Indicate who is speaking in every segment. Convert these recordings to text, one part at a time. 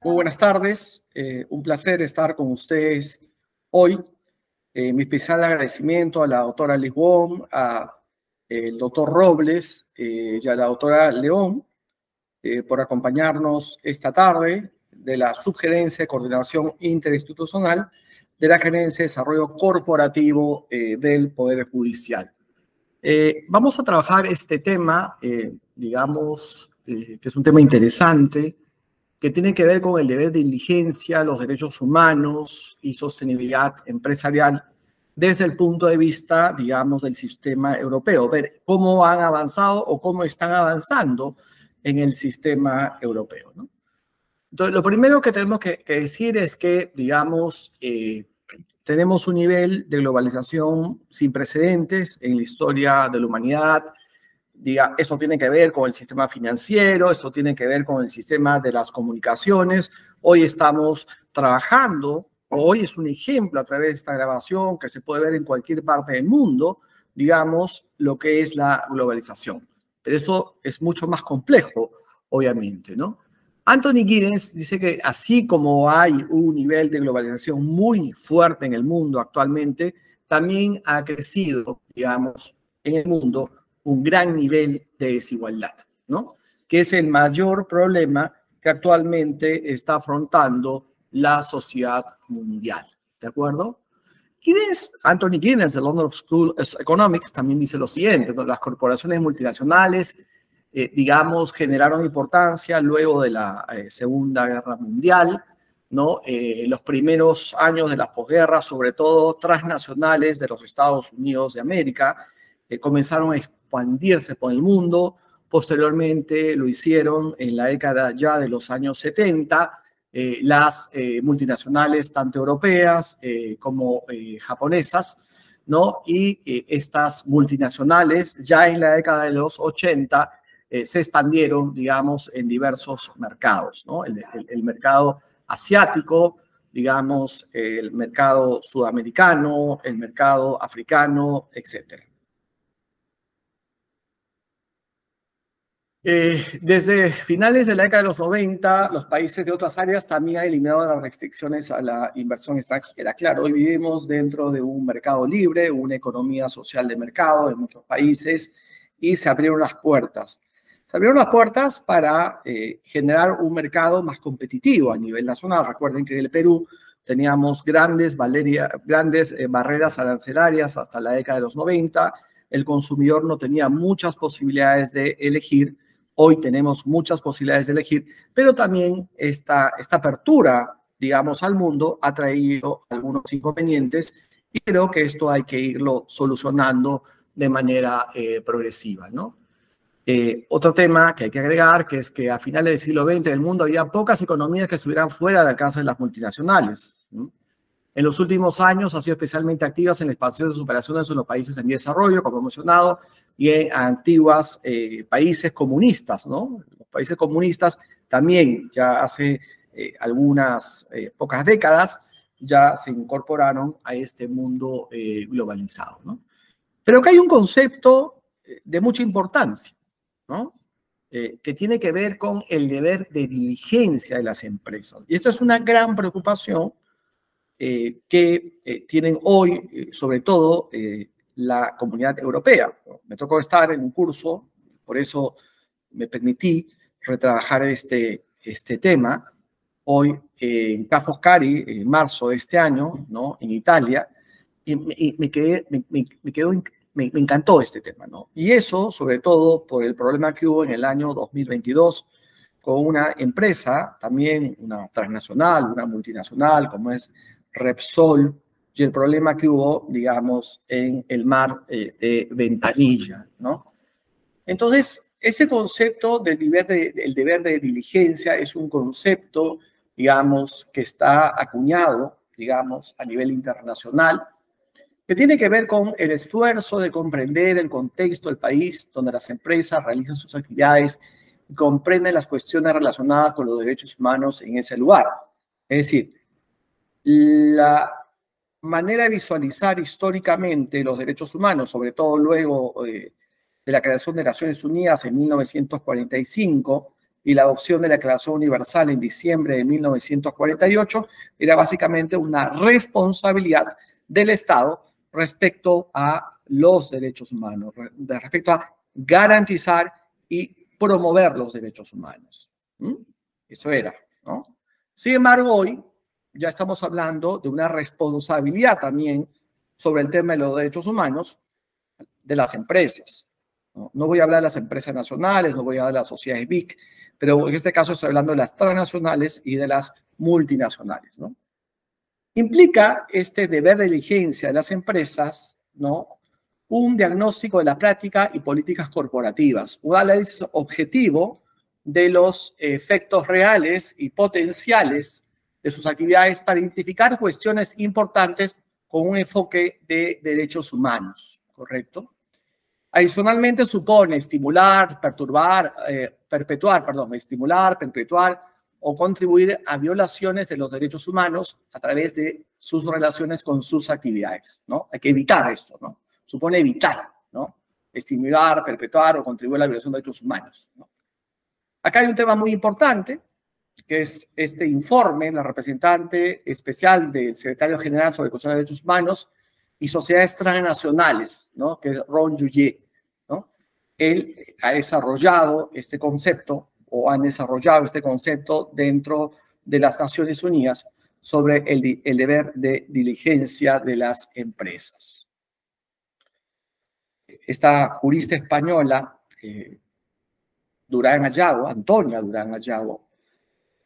Speaker 1: Muy buenas tardes, un placer estar con ustedes hoy. Mi especial agradecimiento a la doctora Liz Wong, al doctor Robles y a la doctora León por acompañarnos esta tarde de la Subgerencia de Coordinación Interinstitucional de la Gerencia de Desarrollo Corporativo del Poder Judicial. Vamos a trabajar este tema, que es un tema interesante, que tiene que ver con el deber de diligencia, los derechos humanos y sostenibilidad empresarial desde el punto de vista, digamos, del sistema europeo. Ver cómo han avanzado o cómo están avanzando en el sistema europeo, ¿no? Entonces, lo primero que tenemos que decir es que, digamos, tenemos un nivel de globalización sin precedentes en la historia de la humanidad. Esto tiene que ver con el sistema financiero, esto tiene que ver con el sistema de las comunicaciones. Hoy estamos trabajando, hoy es un ejemplo a través de esta grabación que se puede ver en cualquier parte del mundo, digamos, lo que es la globalización. Pero eso es mucho más complejo, obviamente, ¿no? Anthony Giddens dice que así como hay un nivel de globalización muy fuerte en el mundo actualmente, también ha crecido, digamos, en el mundo un gran nivel de desigualdad, ¿no? Que es el mayor problema que actualmente está afrontando la sociedad mundial, ¿de acuerdo? Anthony Giddens, de London School of Economics, también dice lo siguiente, ¿no? Las corporaciones multinacionales, digamos, generaron importancia luego de la Segunda Guerra Mundial, ¿no? Los primeros años de la posguerra, sobre todo transnacionales de los Estados Unidos de América, comenzaron a expandirse por el mundo. Posteriormente lo hicieron en la década ya de los años 70, las multinacionales tanto europeas como japonesas, ¿no? Y estas multinacionales ya en la década de los 80 se expandieron, digamos, en diversos mercados, ¿no? El mercado asiático, digamos, el mercado sudamericano, el mercado africano, etcétera. Desde finales de la década de los 90, los países de otras áreas también han eliminado las restricciones a la inversión extranjera. Claro, hoy vivimos dentro de un mercado libre, una economía social de mercado en muchos países, y se abrieron las puertas. Se abrieron las puertas para generar un mercado más competitivo a nivel nacional. Recuerden que en el Perú teníamos grandes barreras arancelarias hasta la década de los 90. El consumidor no tenía muchas posibilidades de elegir. Hoy tenemos muchas posibilidades de elegir, pero también esta apertura, digamos, al mundo ha traído algunos inconvenientes y creo que esto hay que irlo solucionando de manera progresiva, ¿no? Otro tema que hay que agregar, que es que a finales del siglo XX en el mundo había pocas economías que estuvieran fuera del alcance de las multinacionales, ¿no? En los últimos años ha sido especialmente activas en la expansión de sus operaciones en los países en desarrollo, como he mencionado, y en antiguos países comunistas, ¿no? Los países comunistas también ya hace algunas pocas décadas ya se incorporaron a este mundo globalizado, ¿no? Pero que hay un concepto de mucha importancia, ¿no? Que tiene que ver con el deber de diligencia de las empresas. Y esto es una gran preocupación que tienen hoy, sobre todo, la comunidad europea. Me tocó estar en un curso, por eso me permití retrabajar este tema. Hoy en Ca' Foscari, en marzo de este año, ¿no? En Italia, y me encantó este tema, ¿no? Y eso, sobre todo, por el problema que hubo en el año 2022 con una empresa, también una transnacional, una multinacional, como es Repsol, y el problema que hubo, digamos, en el mar de Ventanilla, ¿no? Entonces, ese concepto del deber de diligencia es un concepto, digamos, que está acuñado, digamos, a nivel internacional, que tiene que ver con el esfuerzo de comprender el contexto del país donde las empresas realizan sus actividades y comprenden las cuestiones relacionadas con los derechos humanos en ese lugar. Es decir, la manera de visualizar históricamente los derechos humanos, sobre todo luego de la creación de Naciones Unidas en 1945, y la adopción de la Declaración Universal en diciembre de 1948 era básicamente una responsabilidad del Estado respecto a los derechos humanos, respecto a garantizar y promover los derechos humanos. Eso era, ¿no? Sin embargo, hoy ya estamos hablando de una responsabilidad también sobre el tema de los derechos humanos de las empresas. No voy a hablar de las empresas nacionales, no voy a hablar de las sociedades BIC, pero en este caso estoy hablando de las transnacionales y de las multinacionales, ¿no? Implica este deber de diligencia de las empresas, ¿no?, un diagnóstico de la práctica y políticas corporativas, un análisis objetivo de los efectos reales y potenciales de sus actividades para identificar cuestiones importantes con un enfoque de derechos humanos, ¿correcto? Adicionalmente, supone estimular, perpetuar o contribuir a violaciones de los derechos humanos a través de sus relaciones con sus actividades, ¿no? Hay que evitar eso, ¿no? Supone evitar, ¿no? Estimular, perpetuar o contribuir a la violación de derechos humanos, ¿no? Acá hay un tema muy importante, que es este informe, la representante especial del secretario general sobre cuestiones de derechos humanos y sociedades transnacionales, ¿no?, que es Ron Yuyé, ¿no? Él ha desarrollado este concepto, o han desarrollado este concepto dentro de las Naciones Unidas sobre el deber de diligencia de las empresas. Esta jurista española, Durán Ayago, Antonia Durán Ayago,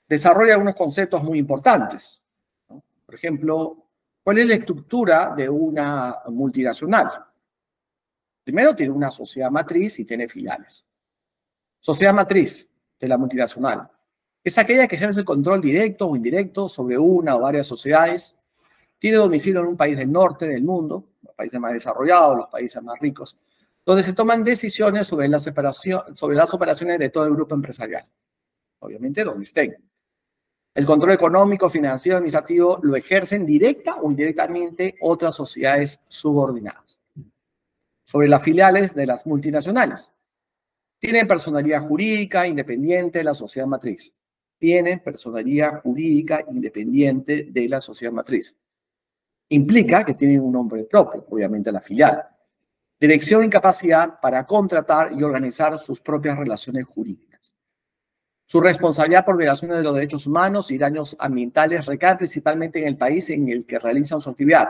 Speaker 1: desarrolla algunos conceptos muy importantes, ¿no? Por ejemplo, ¿cuál es la estructura de una multinacional? Primero tiene una sociedad matriz y tiene filiales. Sociedad matriz de la multinacional es aquella que ejerce el control directo o indirecto sobre una o varias sociedades, tiene domicilio en un país del norte del mundo, los países más desarrollados, los países más ricos, donde se toman decisiones sobre las operaciones de todo el grupo empresarial, obviamente donde estén. El control económico, financiero, administrativo lo ejercen directa o indirectamente otras sociedades subordinadas. Sobre las filiales de las multinacionales. Tienen personalidad jurídica independiente de la sociedad matriz. Tienen personalidad jurídica independiente de la sociedad matriz. Implica que tienen un nombre propio, obviamente la filial. Dirección y capacidad para contratar y organizar sus propias relaciones jurídicas. Su responsabilidad por violaciones de los derechos humanos y daños ambientales recae principalmente en el país en el que realizan su actividad,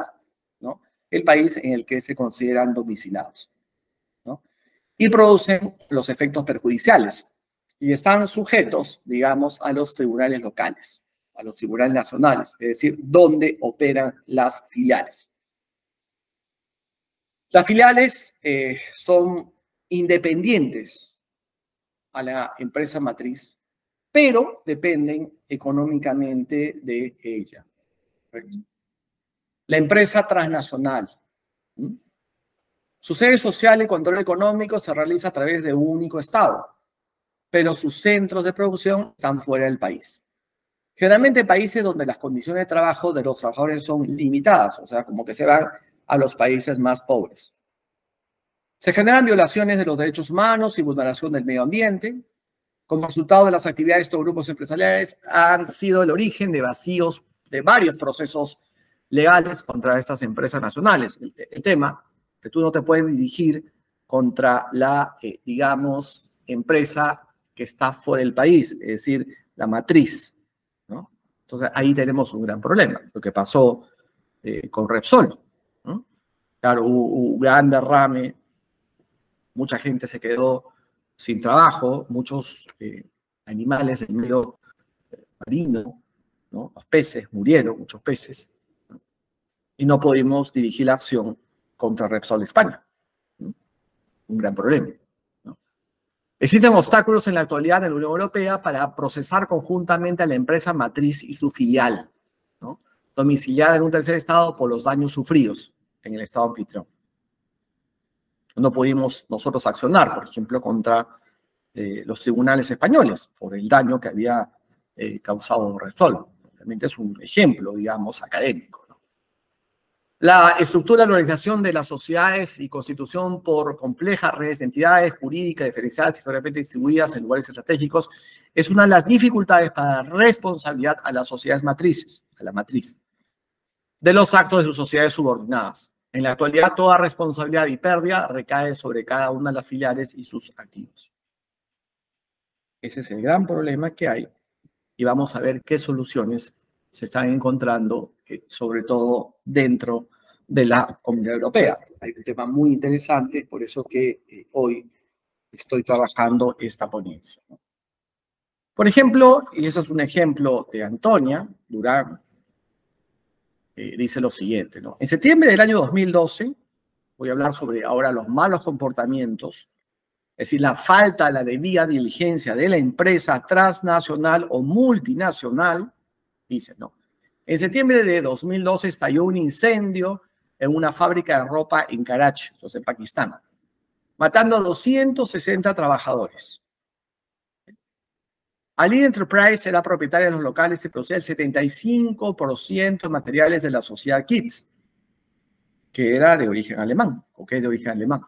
Speaker 1: ¿no? El país en el que se consideran domiciliados, ¿no? Y producen los efectos perjudiciales y están sujetos, digamos, a los tribunales locales, a los tribunales nacionales, es decir, donde operan las filiales. Las filiales son independientes a la empresa matriz, pero dependen económicamente de ella. ¿Correcto? La empresa transnacional. Su sede social y control económico se realiza a través de un único estado, pero sus centros de producción están fuera del país. Generalmente países donde las condiciones de trabajo de los trabajadores son limitadas, o sea, como que se van a los países más pobres. Se generan violaciones de los derechos humanos y vulneración del medio ambiente. Como resultado de las actividades de estos grupos empresariales han sido el origen de vacíos de varios procesos legales contra estas empresas nacionales. El tema que tú no te puedes dirigir contra la, digamos, empresa que está fuera del país, es decir, la matriz, ¿no? Entonces ahí tenemos un gran problema, lo que pasó con Repsol, ¿no? Claro, hubo un gran derrame, mucha gente se quedó sin trabajo, muchos animales del medio marino, ¿no? Los peces murieron, muchos peces, ¿no? Y no pudimos dirigir la acción contra Repsol España, ¿no? Un gran problema, ¿no? Existen obstáculos en la actualidad en la Unión Europea para procesar conjuntamente a la empresa matriz y su filial, ¿no?, domiciliada en un tercer estado por los daños sufridos en el estado anfitrión. No pudimos nosotros accionar, por ejemplo, contra los tribunales españoles por el daño que había causado Repsol. Realmente es un ejemplo, digamos, académico, ¿no? La estructura de la organización de las sociedades y constitución por complejas redes de entidades jurídicas diferenciadas y geográficamente distribuidas en lugares estratégicos es una de las dificultades para la responsabilidad a las sociedades matrices, a la matriz, de los actos de sus sociedades subordinadas. En la actualidad, toda responsabilidad y pérdida recae sobre cada una de las filiales y sus activos. Ese es el gran problema que hay y vamos a ver qué soluciones se están encontrando, sobre todo dentro de la Comunidad Europea. Hay un tema muy interesante, por eso que hoy estoy trabajando esta ponencia, ¿no? Por ejemplo, y eso es un ejemplo de Antonia Durán, dice lo siguiente, ¿no? En septiembre del año 2012, voy a hablar sobre ahora los malos comportamientos, es decir, la falta, la debida diligencia de la empresa transnacional o multinacional, dice, ¿no? En septiembre de 2012 estalló un incendio en una fábrica de ropa en Karachi, en Pakistán, matando a 260 trabajadores. Ali Enterprise era propietaria de los locales y producía el 75% de materiales de la sociedad Kitz, que era de origen alemán, o que es de origen alemán.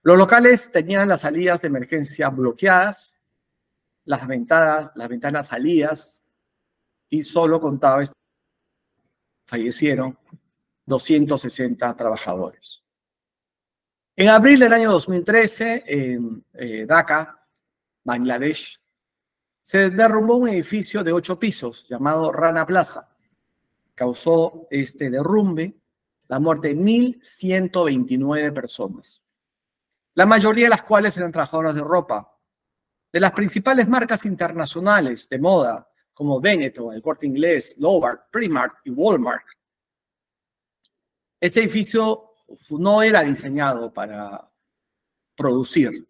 Speaker 1: Los locales tenían las salidas de emergencia bloqueadas, las ventanas salidas, y solo contaba, fallecieron 260 trabajadores. En abril del año 2013, en Dhaka, Bangladesh, se derrumbó un edificio de 8 pisos llamado Rana Plaza. Causó este derrumbe la muerte de 1.129 personas, la mayoría de las cuales eran trabajadoras de ropa, de las principales marcas internacionales de moda, como Benetton, El Corte Inglés, Lombard, Primark y Walmart. Este edificio no era diseñado para producir.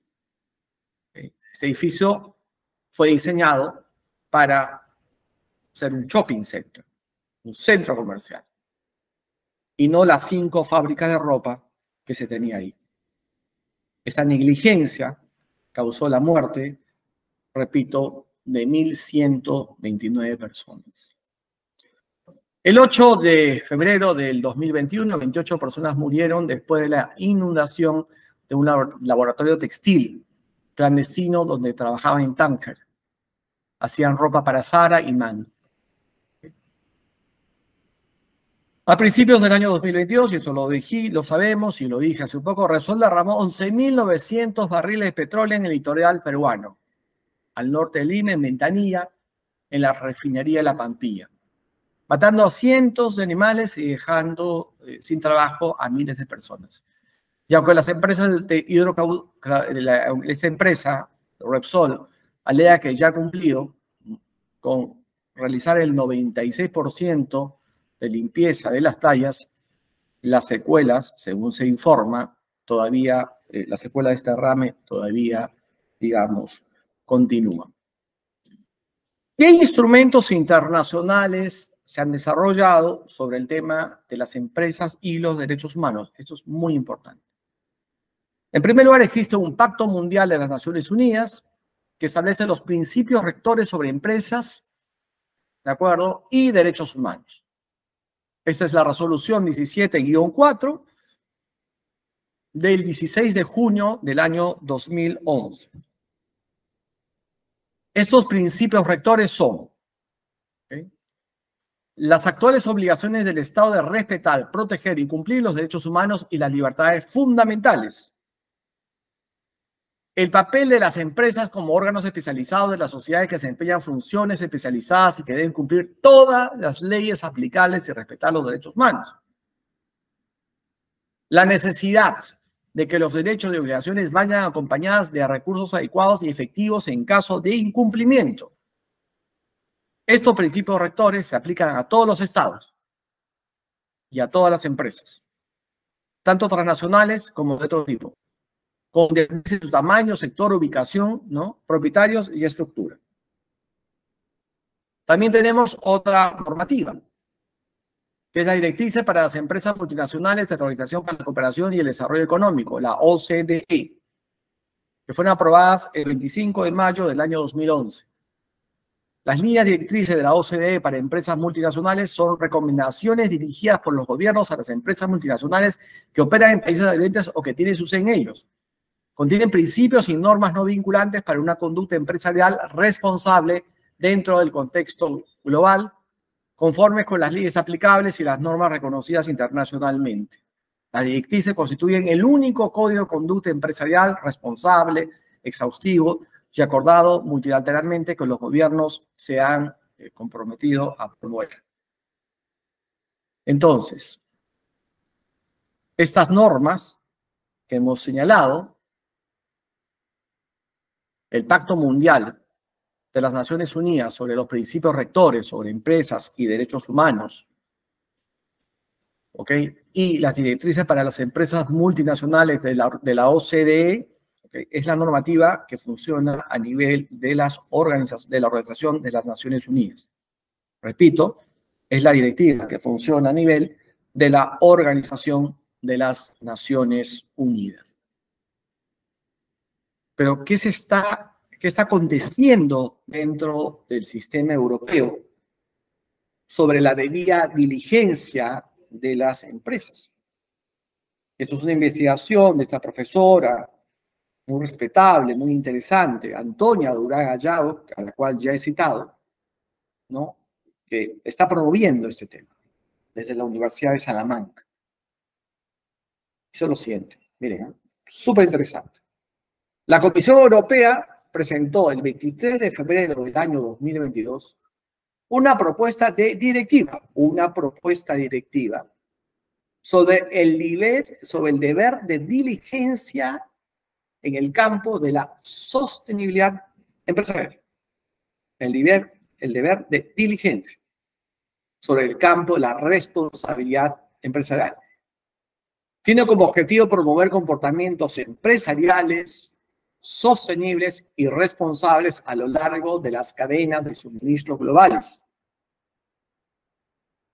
Speaker 1: Este edificio fue diseñado para ser un shopping center, un centro comercial, y no las 5 fábricas de ropa que se tenía ahí. Esa negligencia causó la muerte, repito, de 1.129 personas. El 8 de febrero del 2021, 28 personas murieron después de la inundación de un laboratorio textil clandestino donde trabajaban en Tanker. Hacían ropa para Zara y Man. A principios del año 2022, y esto lo sabemos y lo dije hace un poco, Repsol derramó 11.900 barriles de petróleo en el litoral peruano, al norte de Lima, en Ventanilla, en la refinería de La Pampilla, matando a cientos de animales y dejando sin trabajo a miles de personas. Y aunque las empresas de esta empresa, Repsol, alega que ya ha cumplido con realizar el 96% de limpieza de las playas, las secuelas, según se informa, todavía, la secuela de este derrame todavía, digamos, continúan. ¿Qué instrumentos internacionales se han desarrollado sobre el tema de las empresas y los derechos humanos? Esto es muy importante. En primer lugar, existe un Pacto Mundial de las Naciones Unidas que establece los principios rectores sobre empresas, ¿de acuerdo?, y derechos humanos. Esta es la resolución 17-4 del 16 de junio del año 2011. Estos principios rectores son, ¿okay?, las actuales obligaciones del Estado de respetar, proteger y cumplir los derechos humanos y las libertades fundamentales. El papel de las empresas como órganos especializados de las sociedades que desempeñan funciones especializadas y que deben cumplir todas las leyes aplicables y respetar los derechos humanos. La necesidad de que los derechos y obligaciones vayan acompañadas de recursos adecuados y efectivos en caso de incumplimiento. Estos principios rectores se aplican a todos los estados y a todas las empresas, tanto transnacionales como de otro tipo, con su tamaño, sector, ubicación, ¿no?, propietarios y estructura. También tenemos otra normativa, que es la Directriz para las Empresas Multinacionales de la Organización para la Cooperación y el Desarrollo Económico, la OCDE, que fueron aprobadas el 25 de mayo del año 2011. Las líneas directrices de la OCDE para empresas multinacionales son recomendaciones dirigidas por los gobiernos a las empresas multinacionales que operan en países diferentes o que tienen su sede en ellos. Contienen principios y normas no vinculantes para una conducta empresarial responsable dentro del contexto global, conformes con las leyes aplicables y las normas reconocidas internacionalmente. Las directrices constituyen el único código de conducta empresarial responsable, exhaustivo y acordado multilateralmente que los gobiernos se han comprometido a promover. Entonces, estas normas que hemos señalado, el Pacto Mundial de las Naciones Unidas sobre los principios rectores sobre empresas y derechos humanos, ¿ok? Y las directrices para las empresas multinacionales de la OCDE, ¿okay? Es la normativa que funciona a nivel de la Organización de las Naciones Unidas. Repito, es la directiva que funciona a nivel de la Organización de las Naciones Unidas. Pero, ¿qué está aconteciendo dentro del sistema europeo sobre la debida diligencia de las empresas? Esto es una investigación de esta profesora muy respetable, muy interesante, Antonia Durán Gallardo, a la cual ya he citado, ¿no? Que está promoviendo este tema desde la Universidad de Salamanca. Eso lo siente, miren, súper interesante. La Comisión Europea presentó el 23 de febrero del año 2022 una propuesta directiva sobre el deber de diligencia en el campo de la sostenibilidad empresarial. El deber de diligencia sobre el campo de la responsabilidad empresarial. Tiene como objetivo promover comportamientos empresariales sostenibles y responsables a lo largo de las cadenas de suministro globales,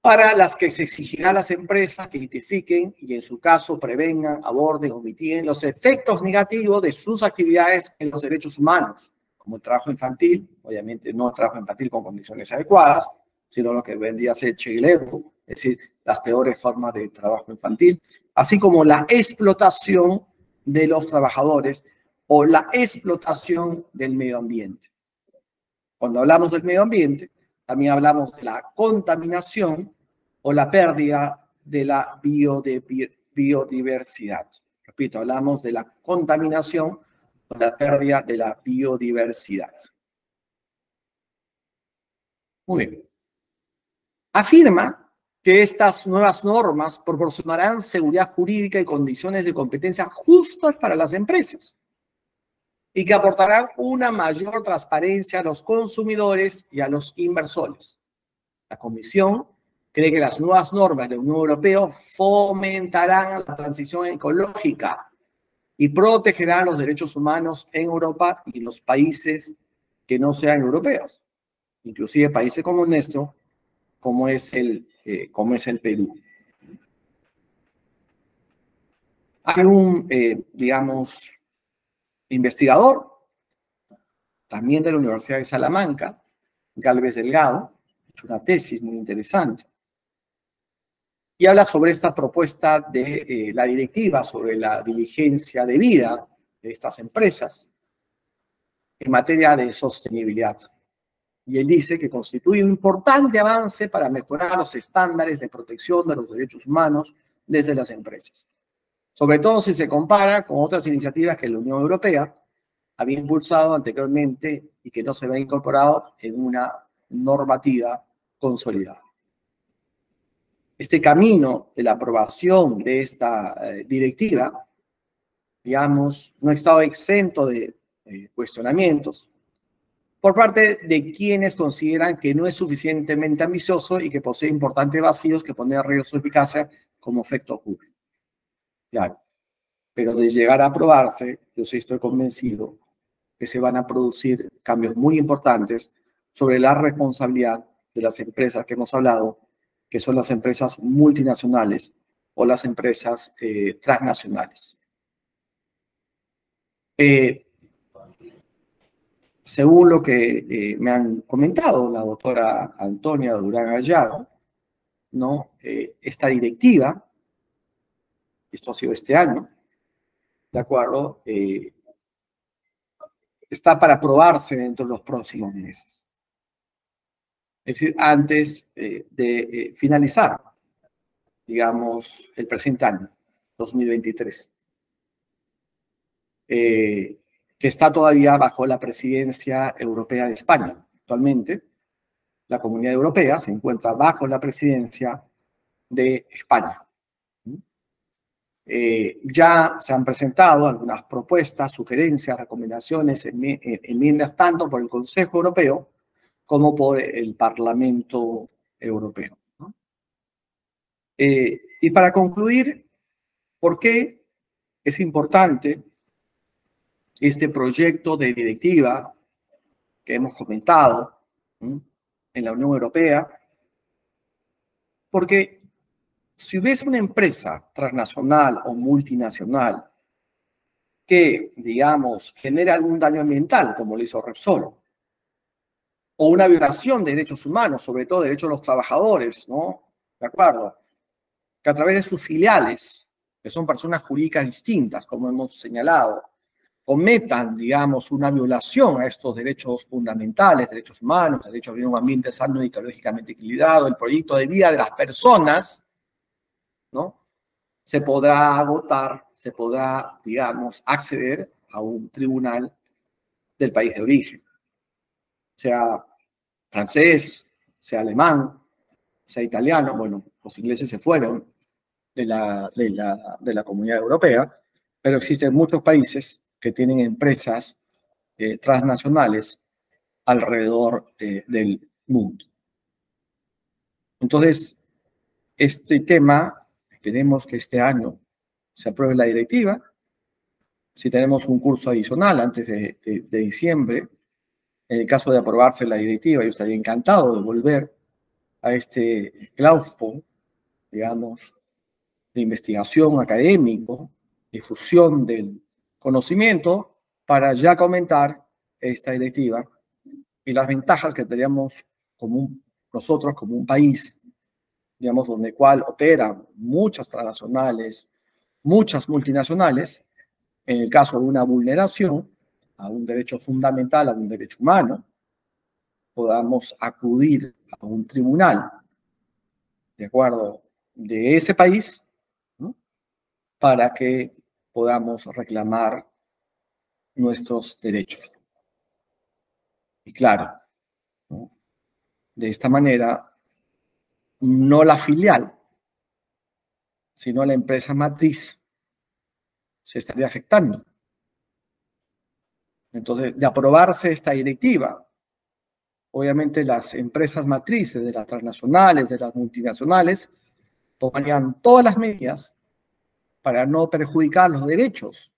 Speaker 1: para las que se exigirá a las empresas que identifiquen y en su caso prevengan, aborden o mitiguen los efectos negativos de sus actividades en los derechos humanos, como el trabajo infantil, obviamente no el trabajo infantil con condiciones adecuadas, sino lo que vendría a ser child-labor, es decir, las peores formas de trabajo infantil, así como la explotación de los trabajadores o la explotación del medio ambiente. Cuando hablamos del medio ambiente, también hablamos de la contaminación o la pérdida de la biodiversidad. Repito, hablamos de la contaminación o la pérdida de la biodiversidad. Muy bien. Afirma que estas nuevas normas proporcionarán seguridad jurídica y condiciones de competencia justas para las empresas y que aportarán una mayor transparencia a los consumidores y a los inversores. La Comisión cree que las nuevas normas de la Unión Europea fomentarán la transición ecológica y protegerán los derechos humanos en Europa y en los países que no sean europeos, inclusive países como nuestro, como es el Perú. Hay un, digamos, investigador, también de la Universidad de Salamanca, Gálvez Delgado, ha hecho una tesis muy interesante, y habla sobre esta propuesta de la directiva sobre la diligencia debida de estas empresas en materia de sostenibilidad. Y él dice que constituye un importante avance para mejorar los estándares de protección de los derechos humanos desde las empresas, sobre todo si se compara con otras iniciativas que la Unión Europea había impulsado anteriormente y que no se había incorporado en una normativa consolidada. Este camino de la aprobación de esta directiva, digamos, no ha estado exento de cuestionamientos por parte de quienes consideran que no es suficientemente ambicioso y que posee importantes vacíos que ponen en riesgo su eficacia como efecto ocurre. Claro, pero de llegar a aprobarse, yo sí estoy convencido que se van a producir cambios muy importantes sobre la responsabilidad de las empresas que hemos hablado, que son las empresas multinacionales o las empresas transnacionales. según lo que me han comentado la doctora Antonia Durán Gallardo, ¿no? Esta directiva, esto ha sido este año, ¿de acuerdo? Está para aprobarse dentro de los próximos meses. Es decir, antes de finalizar, digamos, el presente año, 2023, que está todavía bajo la presidencia europea de España. Actualmente, la Comunidad Europea se encuentra bajo la presidencia de España. Ya se han presentado algunas propuestas, sugerencias, recomendaciones, enmiendas tanto por el Consejo Europeo como por el Parlamento Europeo, ¿no? Y para concluir, ¿por qué es importante este proyecto de directiva que hemos comentado, ¿no?, en la Unión Europea? Porque si hubiese una empresa transnacional o multinacional que, digamos, genere algún daño ambiental, como lo hizo Repsol, o una violación de derechos humanos, sobre todo derechos de los trabajadores, ¿no? ¿De acuerdo? Que a través de sus filiales, que son personas jurídicas distintas, como hemos señalado, cometan, digamos, una violación a estos derechos fundamentales, derechos humanos, derechos a vivir en un ambiente sano y ecológicamente equilibrado, el proyecto de vida de las personas, ¿no?, se podrá agotar, se podrá, digamos, acceder a un tribunal del país de origen, sea francés, sea alemán, sea italiano. Bueno, los ingleses se fueron de la Comunidad Europea, pero existen muchos países que tienen empresas transnacionales alrededor del mundo. Entonces, este tema, esperemos que este año se apruebe la directiva. Si tenemos un curso adicional antes de diciembre, en el caso de aprobarse la directiva, yo estaría encantado de volver a este claustro, digamos, de investigación académico, difusión del conocimiento, para ya comentar esta directiva y las ventajas que tenemos nosotros como un país, digamos, donde cual operan muchas transnacionales, muchas multinacionales. En el caso de una vulneración a un derecho fundamental, a un derecho humano, podamos acudir a un tribunal, de acuerdo, de ese país, ¿no?, para que podamos reclamar nuestros derechos. Y claro, ¿no?, de esta manera, no la filial, sino la empresa matriz se estaría afectando. Entonces, de aprobarse esta directiva, obviamente las empresas matrices de las transnacionales, de las multinacionales, tomarían todas las medidas para no perjudicar los derechos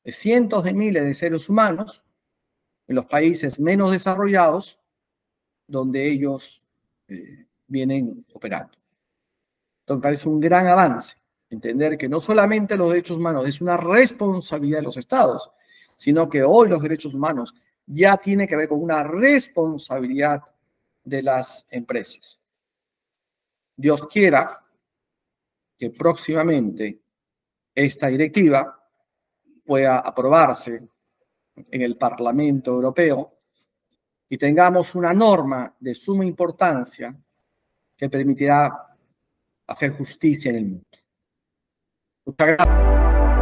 Speaker 1: de cientos de miles de seres humanos en los países menos desarrollados donde ellos vienen operando. Entonces, me parece un gran avance entender que no solamente los derechos humanos es una responsabilidad de los estados, sino que hoy los derechos humanos ya tienen que ver con una responsabilidad de las empresas. Dios quiera que próximamente esta directiva pueda aprobarse en el Parlamento Europeo y tengamos una norma de suma importancia que permitirá hacer justicia en el mundo. Muchas gracias.